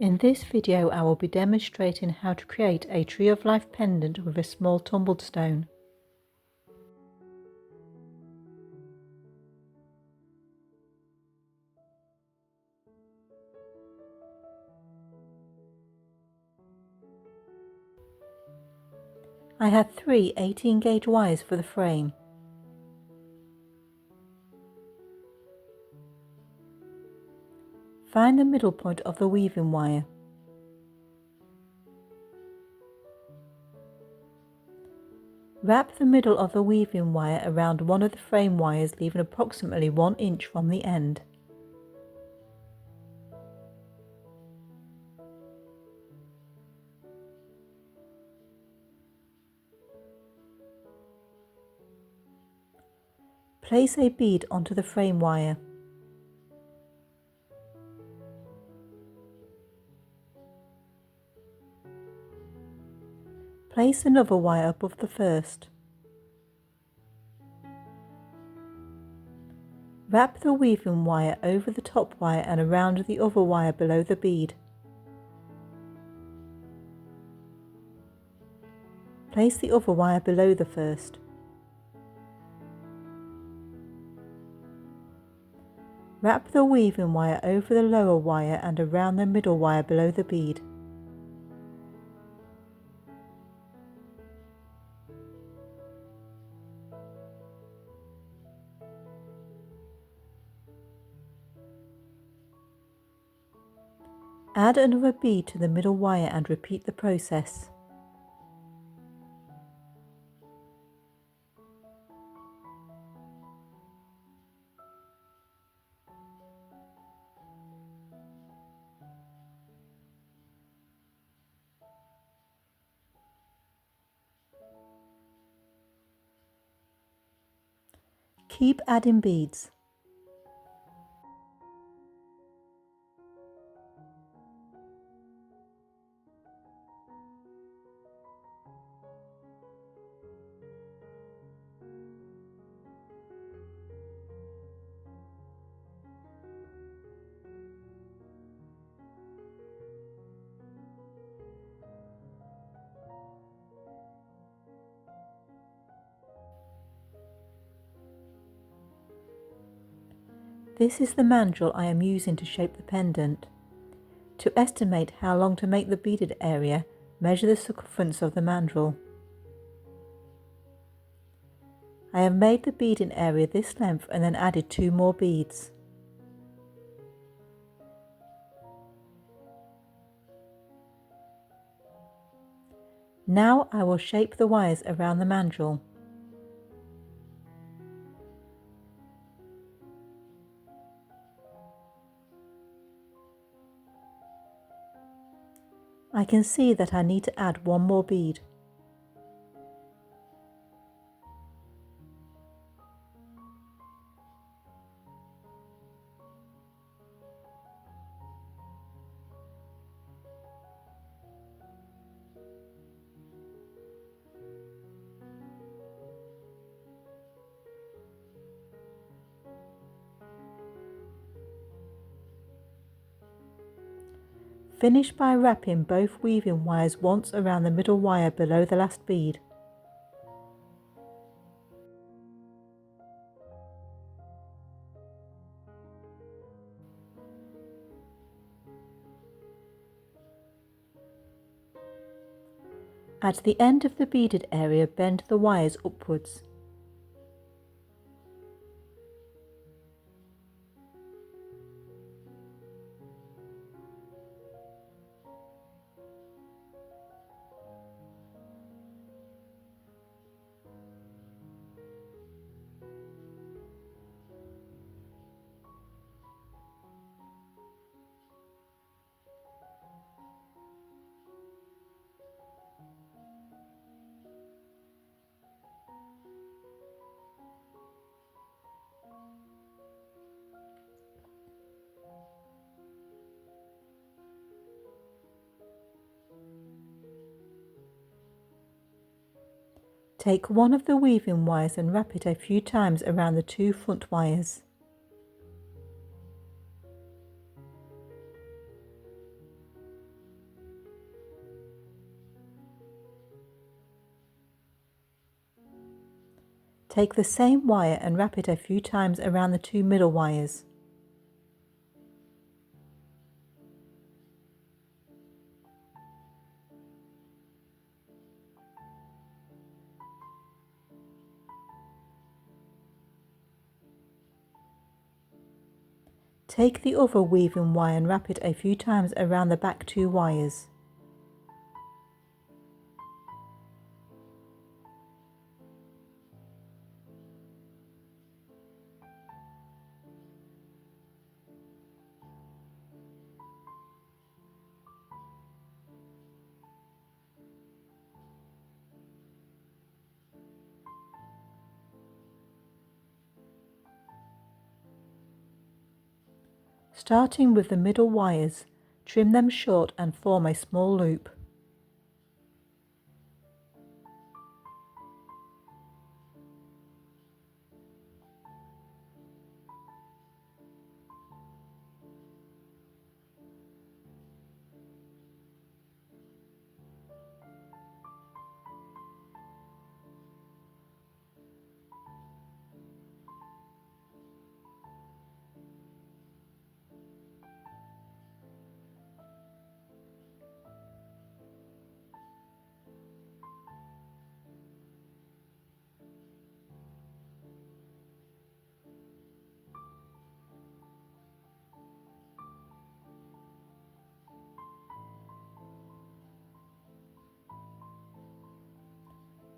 In this video I will be demonstrating how to create a tree of life pendant with a small tumbled stone. I had 3 18 gauge wires for the frame. Find the middle point of the weaving wire. Wrap the middle of the weaving wire around one of the frame wires, leaving approximately 1 inch from the end. Place a bead onto the frame wire. Place another wire above the first. Wrap the weaving wire over the top wire and around the other wire below the bead. Place the other wire below the first. Wrap the weaving wire over the lower wire and around the middle wire below the bead. Add another bead to the middle wire and repeat the process. Keep adding beads. This is the mandrel I am using to shape the pendant. To estimate how long to make the beaded area, measure the circumference of the mandrel. I have made the beading area this length and then added 2 more beads. Now I will shape the wires around the mandrel. I can see that I need to add 1 more bead. Finish by wrapping both weaving wires once around the middle wire below the last bead. At the end of the beaded area, bend the wires upwards. Take one of the weaving wires and wrap it a few times around the 2 front wires. Take the same wire and wrap it a few times around the two middle wires. Take the other weaving wire and wrap it a few times around the back two wires. Starting with the middle wires, trim them short and form a small loop.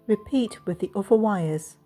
Repeat with the other wires.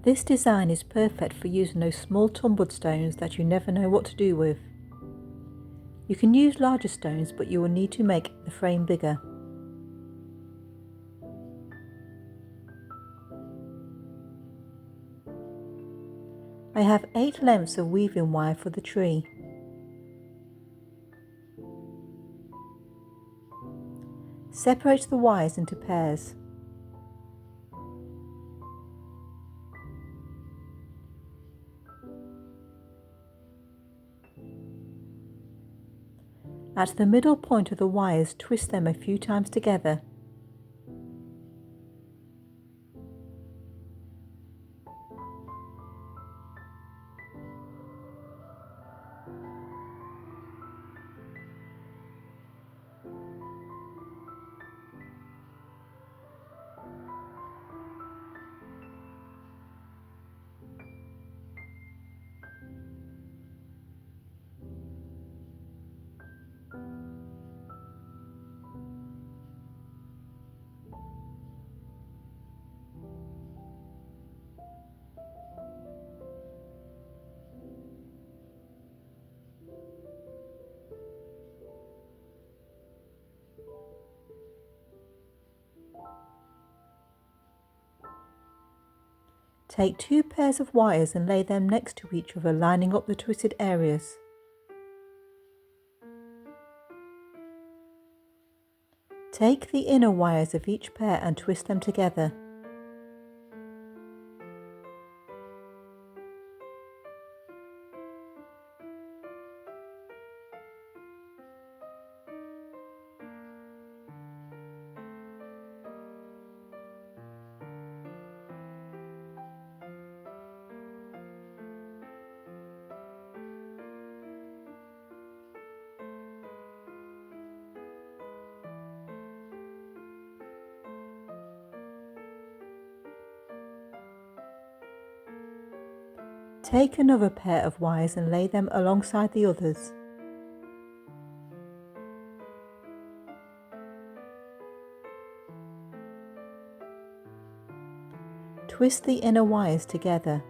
This design is perfect for using those small tumbled stones that you never know what to do with. You can use larger stones, but you will need to make the frame bigger. I have 8 lengths of weaving wire for the tree. Separate the wires into pairs. At the middle point of the wires, twist them a few times together. Take 2 pairs of wires and lay them next to each other, lining up the twisted areas. Take the inner wires of each pair and twist them together. Take another pair of wires and lay them alongside the others. Twist the inner wires together.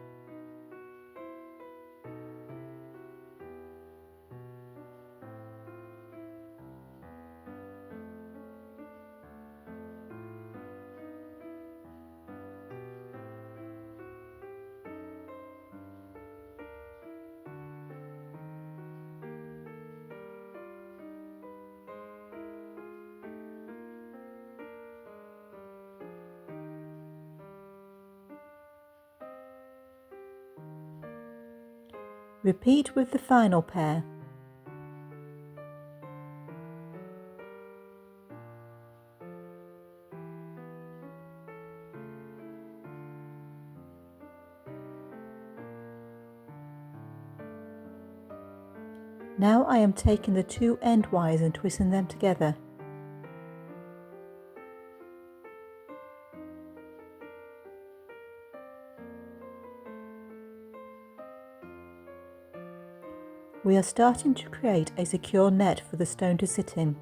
Repeat with the final pair. Now I am taking the two end wires and twisting them together. We are starting to create a secure net for the stone to sit in.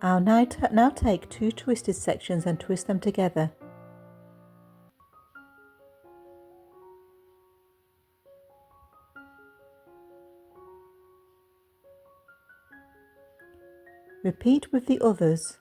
I'll now take two twisted sections and twist them together. Repeat with the others.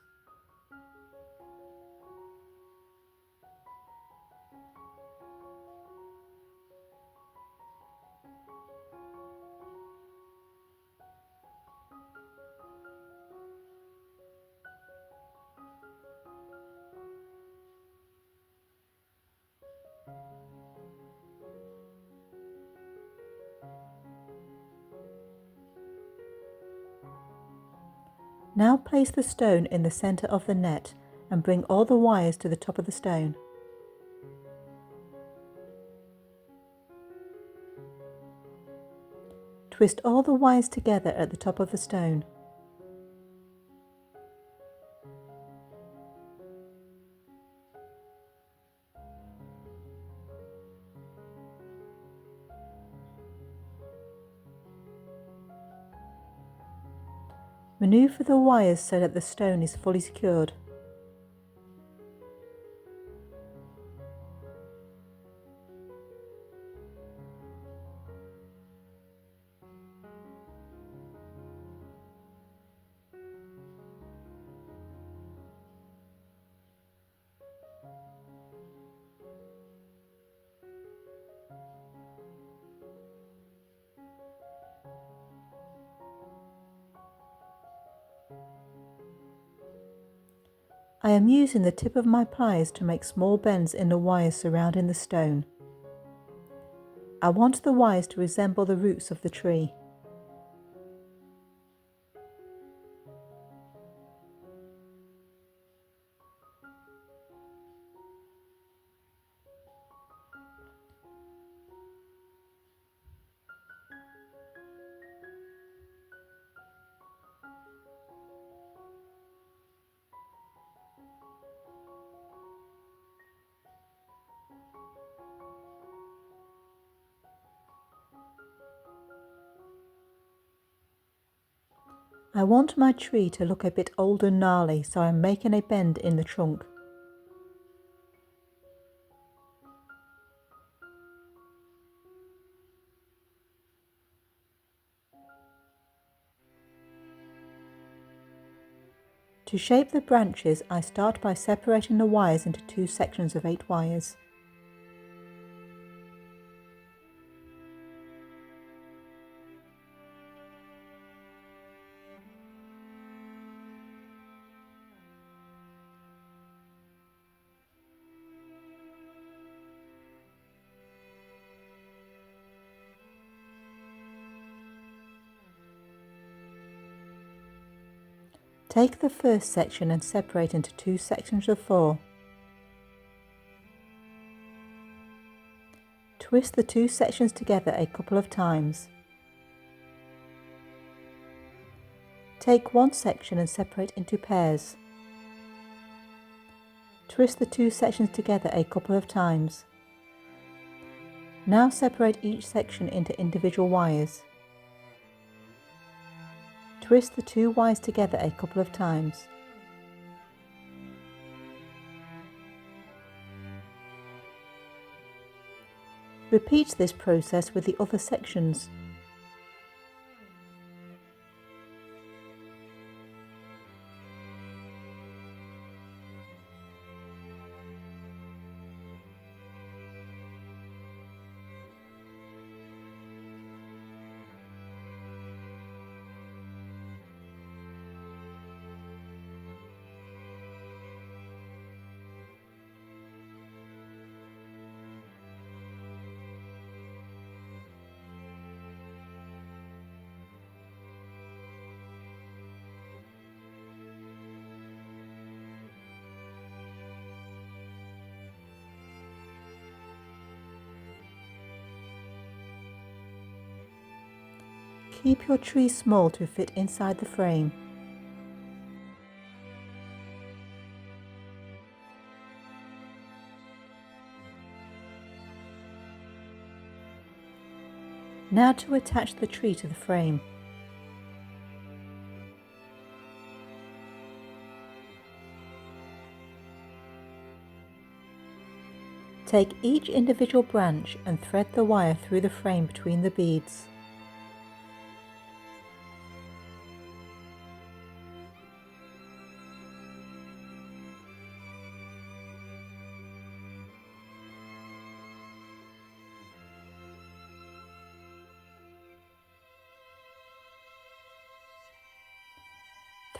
Now place the stone in the center of the net and bring all the wires to the top of the stone. Twist all the wires together at the top of the stone. Maneuver the wires so that the stone is fully secured. I am using the tip of my pliers to make small bends in the wires surrounding the stone. I want the wires to resemble the roots of the tree. I want my tree to look a bit old and gnarly, so I'm making a bend in the trunk. To shape the branches, I start by separating the wires into two sections of 8 wires. Take the first section and separate into 2 sections of 4. Twist the 2 sections together a couple of times. Take one section and separate into pairs. Twist the two sections together a couple of times. Now separate each section into individual wires. Twist the two wires together a couple of times. Repeat this process with the other sections. Keep your tree small to fit inside the frame. Now to attach the tree to the frame. Take each individual branch and thread the wire through the frame between the beads.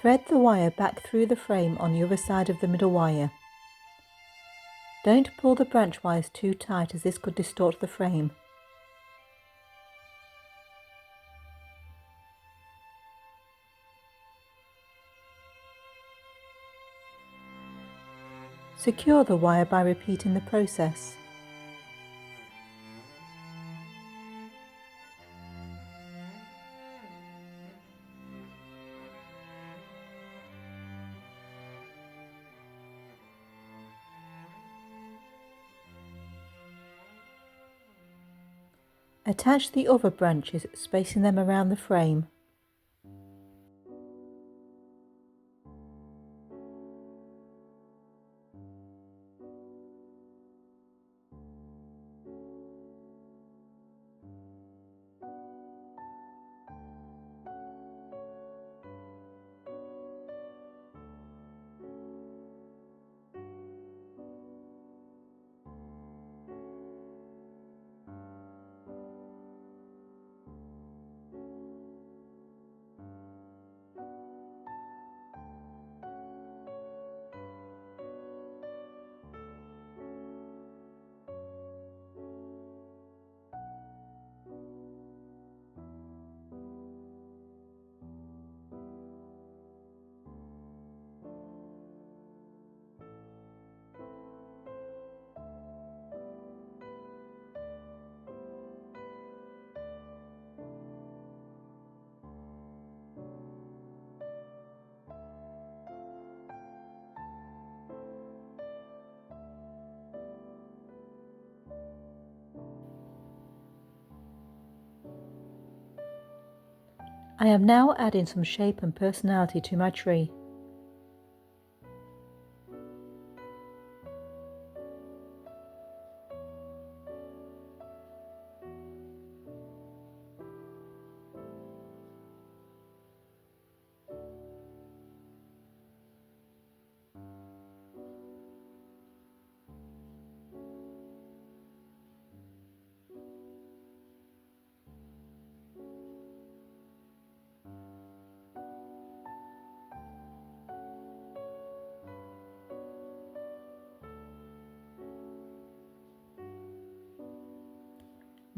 Thread the wire back through the frame on the other side of the middle wire. Don't pull the branch wires too tight as this could distort the frame. Secure the wire by repeating the process. Attach the other branches, spacing them around the frame. I am now adding some shape and personality to my tree.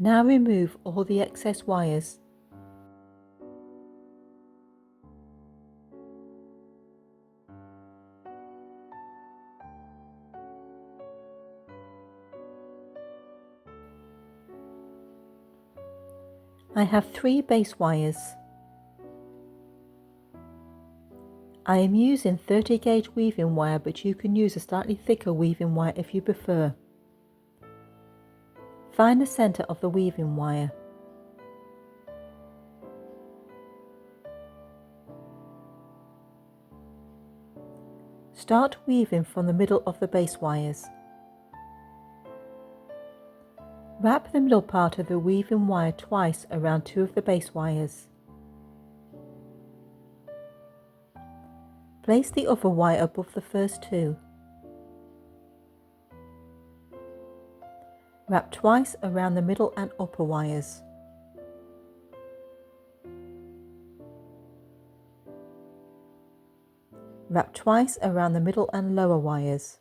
Now remove all the excess wires. I have 3 base wires. I am using 30 gauge weaving wire, but you can use a slightly thicker weaving wire if you prefer. Find the centre of the weaving wire. Start weaving from the middle of the base wires. Wrap the middle part of the weaving wire twice around two of the base wires. Place the other wire above the first two. Wrap twice around the middle and upper wires. Wrap twice around the middle and lower wires.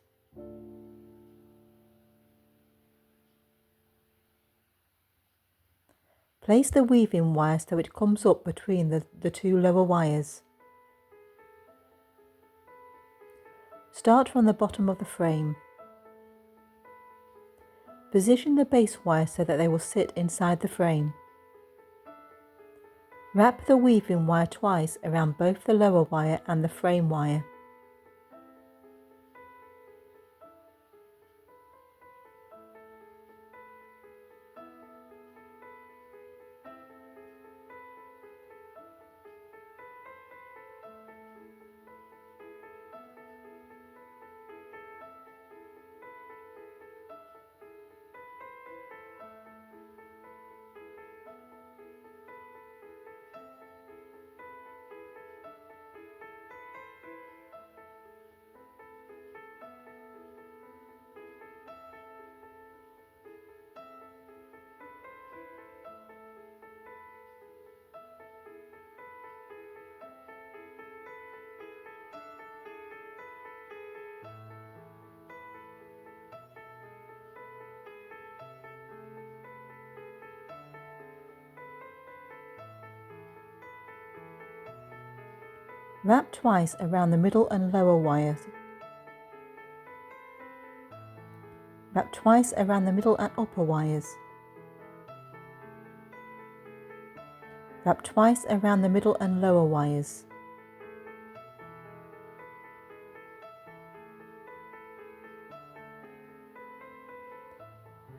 Place the weaving wire so it comes up between the two lower wires. Start from the bottom of the frame. Position the base wire so that they will sit inside the frame. Wrap the weaving wire twice around both the lower wire and the frame wire. Wrap twice around the middle and lower wires. Wrap twice around the middle and upper wires. Wrap twice around the middle and lower wires.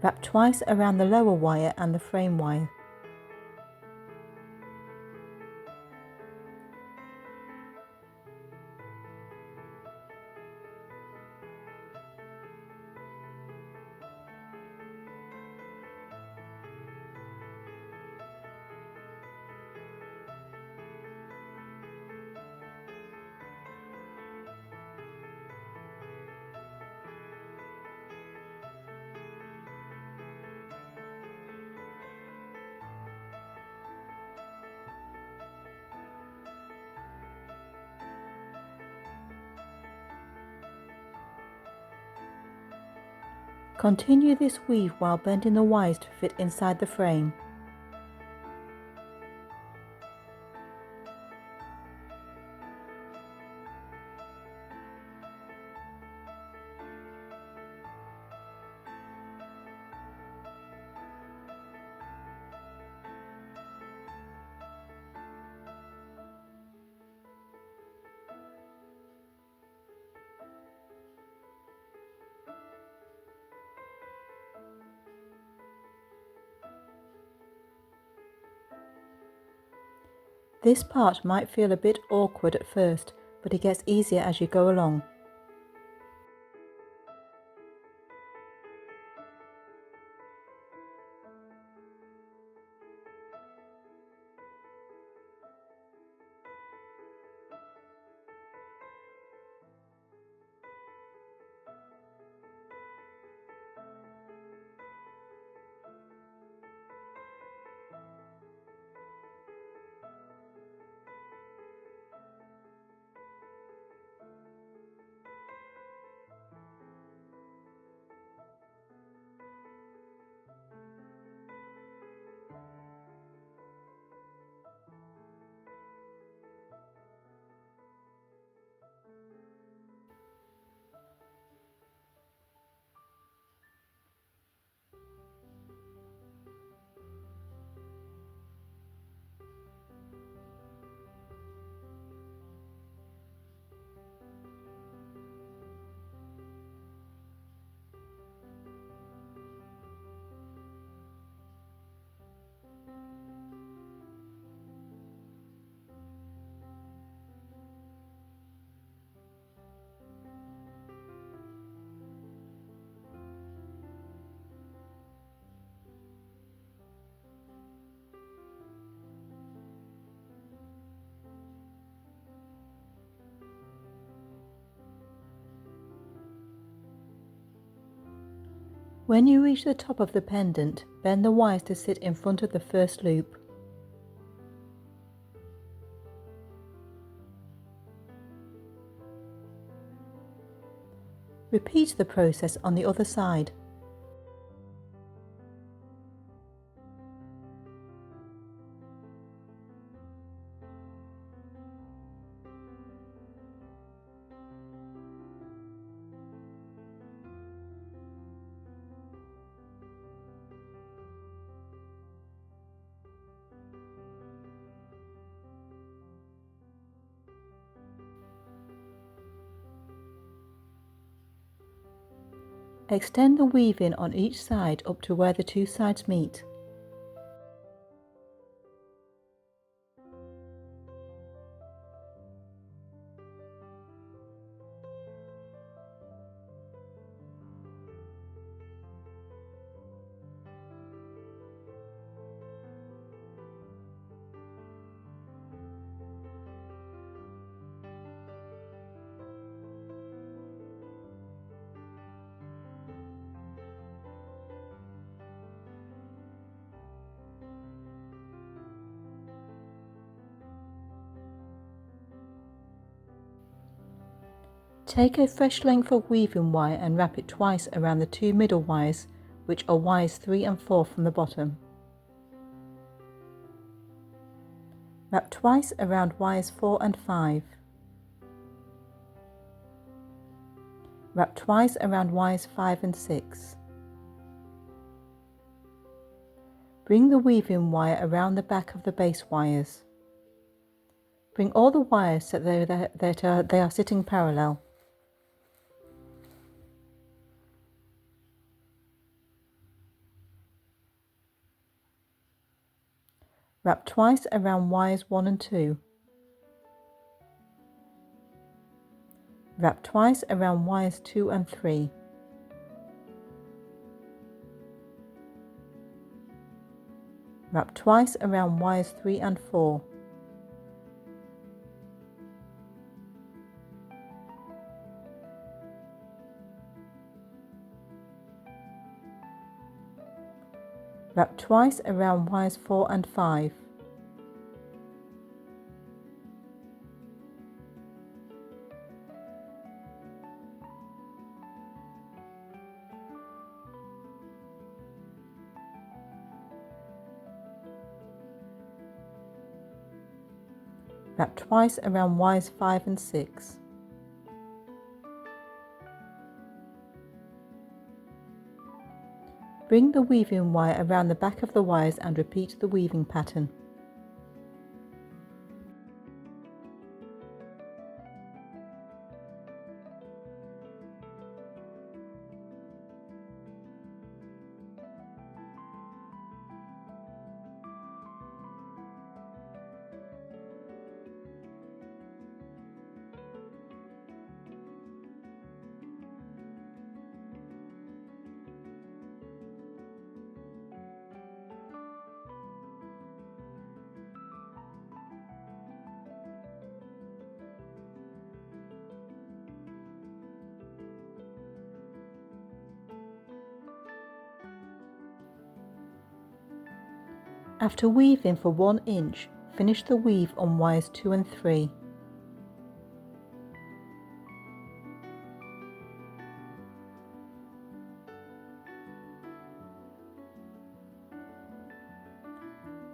Wrap twice around the lower wire and the frame wire. Continue this weave while bending the wires to fit inside the frame. This part might feel a bit awkward at first, but it gets easier as you go along. When you reach the top of the pendant, bend the wires to sit in front of the first loop. Repeat the process on the other side. Extend the weaving on each side up to where the two sides meet. Take a fresh length of weaving wire and wrap it twice around the two middle wires, which are wires 3 and 4 from the bottom. Wrap twice around wires 4 and 5. Wrap twice around wires 5 and 6. Bring the weaving wire around the back of the base wires. Bring all the wires so that they are sitting parallel. Wrap twice around wires 1 and 2. Wrap twice around wires 2 and 3. Wrap twice around wires 3 and 4. Wrap twice around wires 4 and 5. Wrap twice around wires 5 and 6. Bring the weaving wire around the back of the wires and repeat the weaving pattern. After weaving for 1 inch, finish the weave on wires 2 and 3.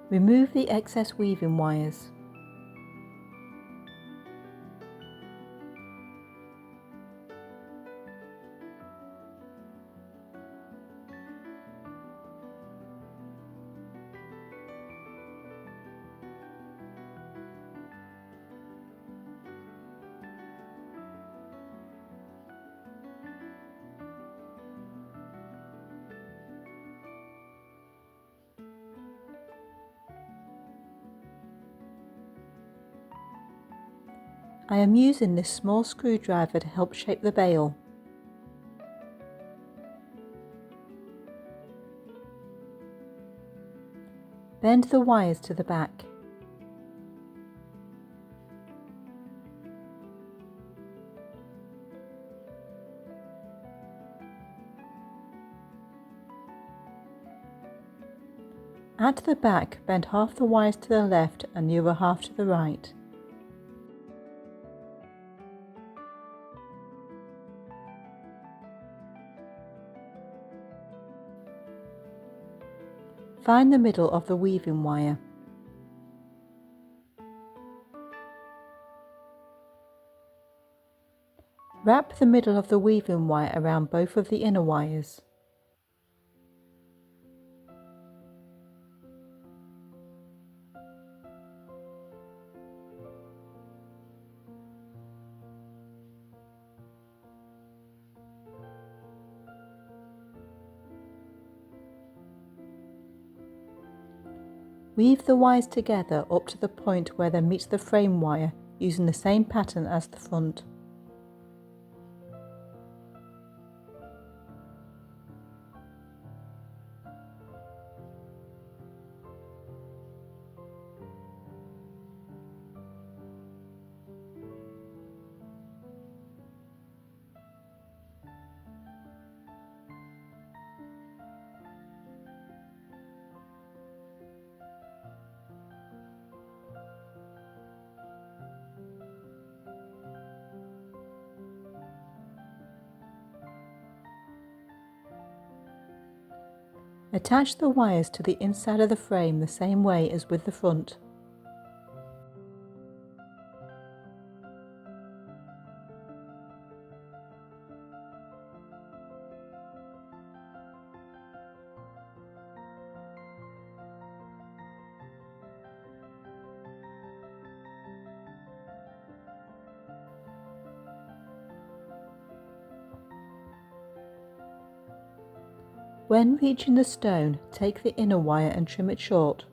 Remove the excess weaving wires. I am using this small screwdriver to help shape the bail. Bend the wires to the back. At the back, bend half the wires to the left and the other half to the right. Find the middle of the weaving wire. Wrap the middle of the weaving wire around both of the inner wires. Weave the wires together up to the point where they meet the frame wire using the same pattern as the front. Attach the wires to the inside of the frame the same way as with the front. When reaching the stone, take the inner wire and trim it short.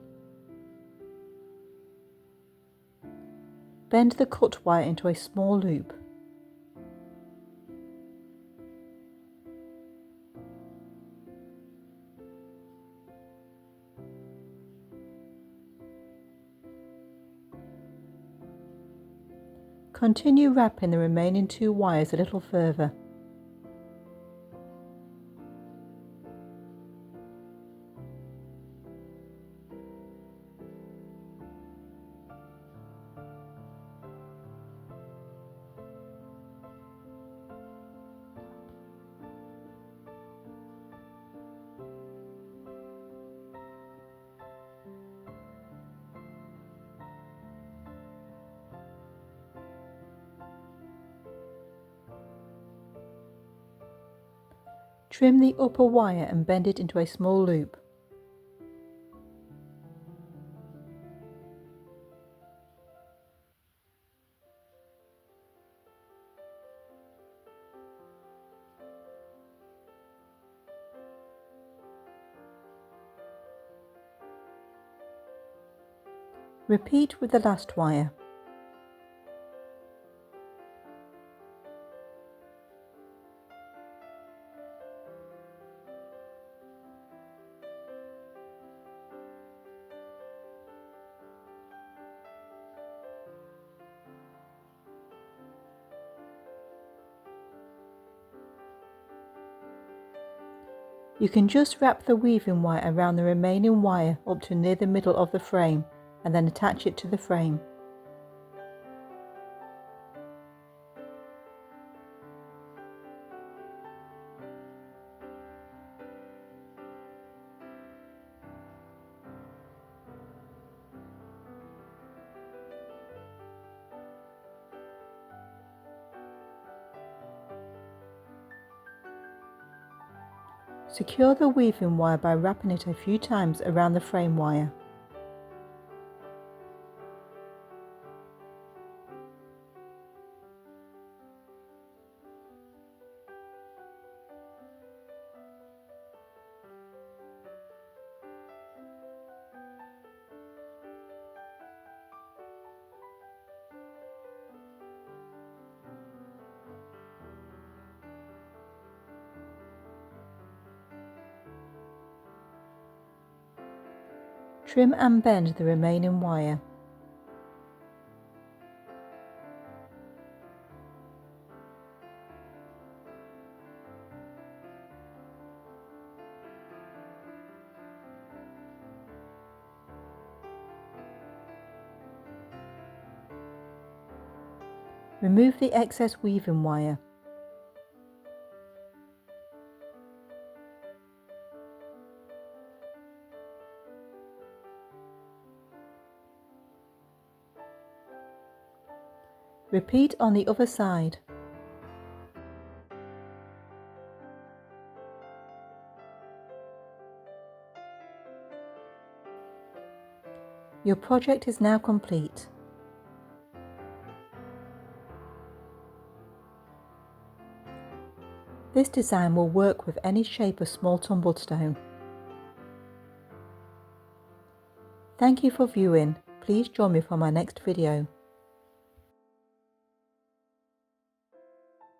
Bend the cut wire into a small loop. Continue wrapping the remaining 2 wires a little further. Trim the upper wire and bend it into a small loop. Repeat with the last wire. You can just wrap the weaving wire around the remaining wire up to near the middle of the frame and then attach it to the frame. Secure the weaving wire by wrapping it a few times around the frame wire. Trim and bend the remaining wire. Remove the excess weaving wire. Repeat on the other side. Your project is now complete. This design will work with any shape of small tumbled stone. Thank you for viewing. Please join me for my next video.